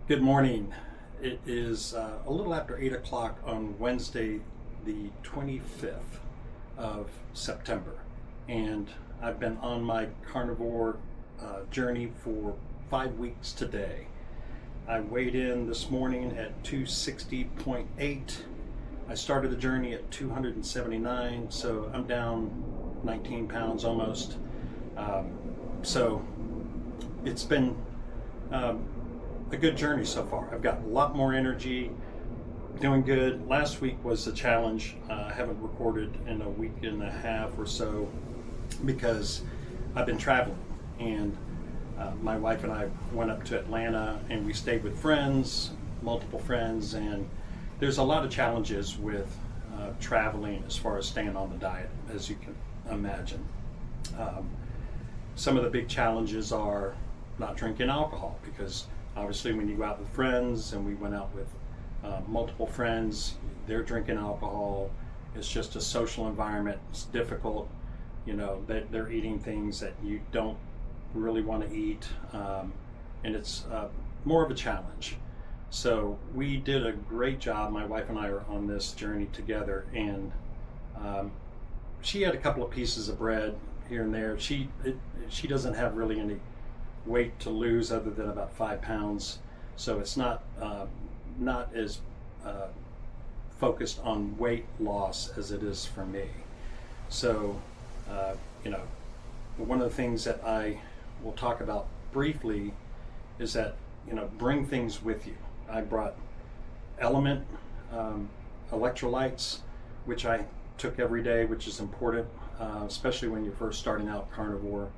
Good morning. It is a little after 8 o'clock on Wednesday, the 25th of September. And I've been on my carnivore journey for 5 weeks today. I weighed in this morning at 260.8. I started the journey at 279, so I'm down 19 pounds almost. So it's been a good journey so far. I've got a lot more energy, doing good. Last week was a challenge. I haven't recorded in a week and a half or so because I've been traveling, and my wife and I went up to Atlanta and we stayed with friends, multiple friends, and there's a lot of challenges with traveling as far as staying on the diet, as you can imagine. Some of the big challenges are not drinking alcohol, because obviously when you go out with friends, and we went out with multiple friends, they're drinking alcohol. It's just a social environment. It's difficult. You know, they're eating things that you don't really want to eat, and it's more of a challenge. So we did a great job. My wife and I are on this journey together, and she had a couple of pieces of bread here and there. She doesn't have really any weight to lose other than about 5 pounds, so it's not as focused on weight loss as it is for me. So you know, one of the things that I will talk about briefly is that, you know, bring things with you. I brought element electrolytes, which I took every day, which is important, especially when you're first starting out carnivore.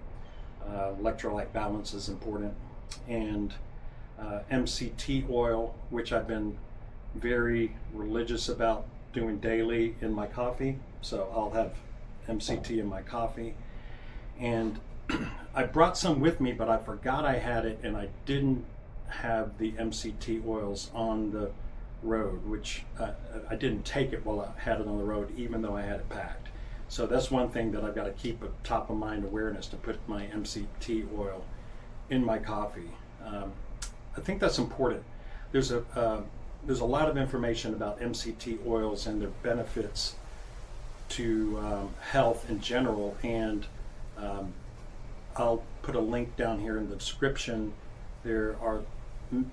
Electrolyte balance is important, and MCT oil, which I've been very religious about doing daily in my coffee. So I'll have MCT in my coffee, and I brought some with me, but I forgot I had it, and I didn't have the MCT oils on the road, which I didn't take it while I had it on the road, even though I had it packed. So that's one thing that I've got to keep a top of mind awareness, to put my MCT oil in my coffee. I think that's important. There's a lot of information about MCT oils and their benefits to health in general, and I'll put a link down here in the description. There are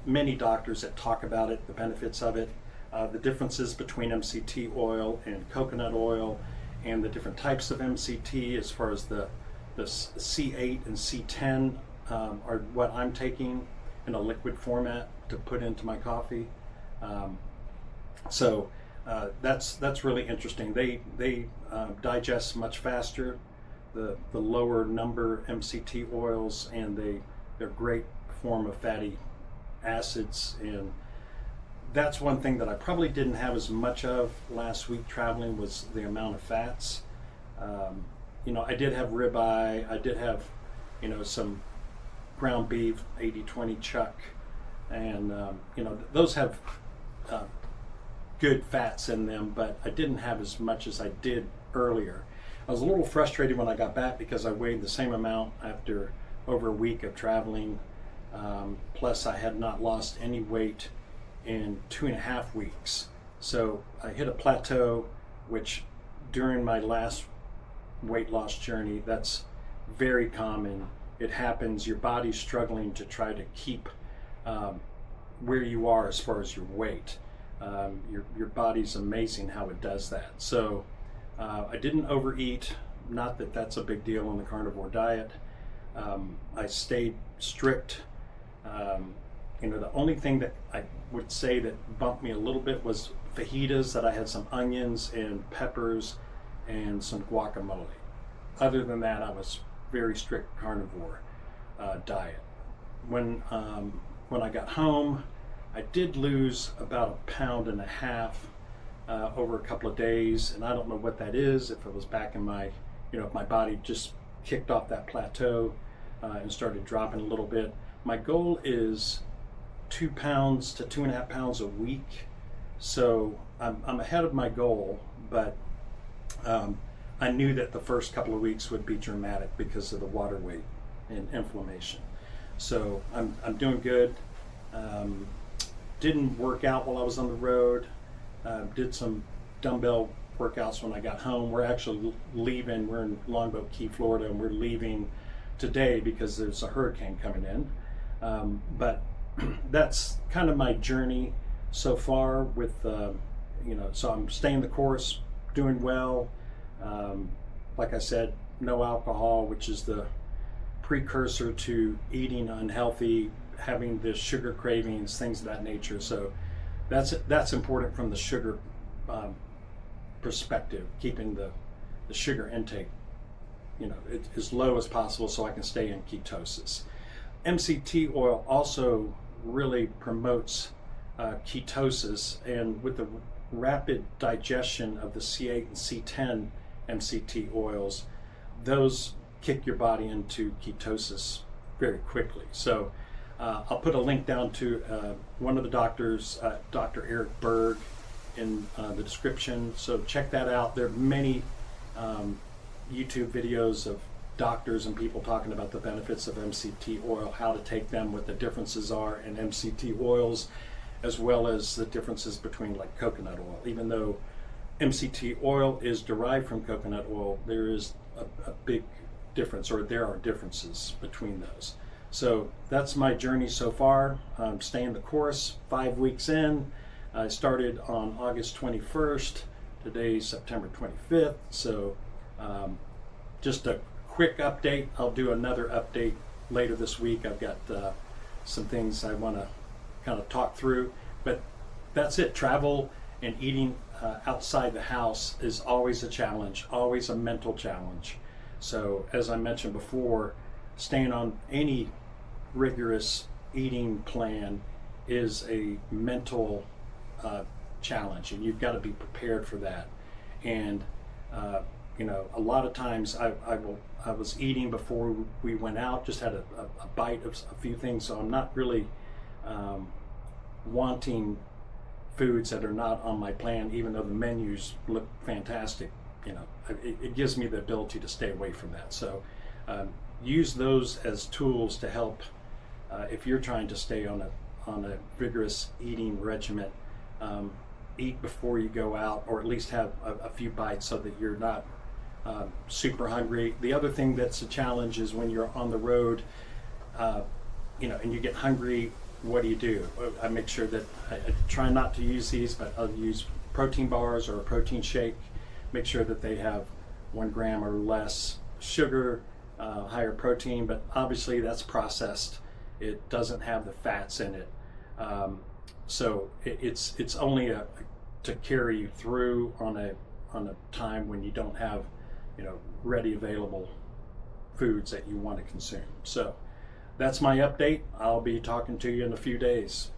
many doctors that talk about it, the benefits of it, the differences between MCT oil and coconut oil, and the different types of MCT, as far as the C8 and C10 are what I'm taking in a liquid format to put into my coffee. So that's really interesting. They digest much faster, the lower number MCT oils, and they're great form of fatty acids, and that's one thing that I probably didn't have as much of last week traveling, was the amount of fats. You know, I did have ribeye, I did have, you know, some ground beef, 80/20 chuck, and you know, those have good fats in them, but I didn't have as much as I did earlier. I was a little frustrated when I got back because I weighed the same amount after over a week of traveling. Plus I had not lost any weight in 2.5 weeks. So I hit a plateau, which during my last weight loss journey, that's very common. It happens, your body's struggling to try to keep where you are as far as your weight. Your body's amazing how it does that. So I didn't overeat, not that that's a big deal on the carnivore diet. I stayed strict. You know, the only thing that I would say that bumped me a little bit was fajitas, that I had some onions and peppers and some guacamole. Other than that, I was very strict carnivore diet. When I got home, I did lose about 1.5 pounds over a couple of days, and I don't know what that is, if it was back in my, you know, if my body just kicked off that plateau and started dropping a little bit. My goal is 2 pounds to 2.5 pounds a week, so I'm ahead of my goal, but I knew that the first couple of weeks would be dramatic because of the water weight and inflammation. So I'm doing good. didn't work out while I was on the road. Did some dumbbell workouts when I got home. We're actually leaving. We're in Longboat Key, Florida, and we're leaving today because there's a hurricane coming in. But that's kind of my journey so far with, so I'm staying the course, doing well. Like I said, no alcohol, which is the precursor to eating unhealthy, having the sugar cravings, things of that nature. So that's important from the sugar perspective, keeping the sugar intake, as low as possible so I can stay in ketosis. MCT oil also really promotes ketosis, and with the rapid digestion of the C8 and C10 MCT oils, those kick your body into ketosis very quickly. So I'll put a link down to one of the doctors, Dr. Eric Berg, in the description. So check that out. There are many YouTube videos of doctors and people talking about the benefits of MCT oil, how to take them, what the differences are in MCT oils, as well as the differences between like coconut oil. Even though MCT oil is derived from coconut oil, there is a big difference, or there are differences between those. So that's my journey so far. I'm staying the course, 5 weeks in. I started on August 21st. Today's September 25th. So just a quick update. I'll do another update later this week. I've got some things I want to kind of talk through, but that's it. Travel and eating outside the house is always a challenge, always a mental challenge. So as I mentioned before, staying on any rigorous eating plan is a mental challenge, and you've got to be prepared for that. And a lot of times I was eating before we went out, just had a bite of a few things, so I'm not really wanting foods that are not on my plan, even though the menus look fantastic. It gives me the ability to stay away from that. So use those as tools to help if you're trying to stay on a vigorous eating regimen. Eat before you go out, or at least have a few bites so that you're not super hungry. The other thing that's a challenge is when you're on the road, and you get hungry, what do? I make sure that I try not to use these, but I'll use protein bars or a protein shake. Make sure that they have 1 gram or less sugar, higher protein, but obviously that's processed. It doesn't have the fats in it. So it's only to carry you through on a time when you don't have ready available foods that you want to consume. So that's my update. I'll be talking to you in a few days.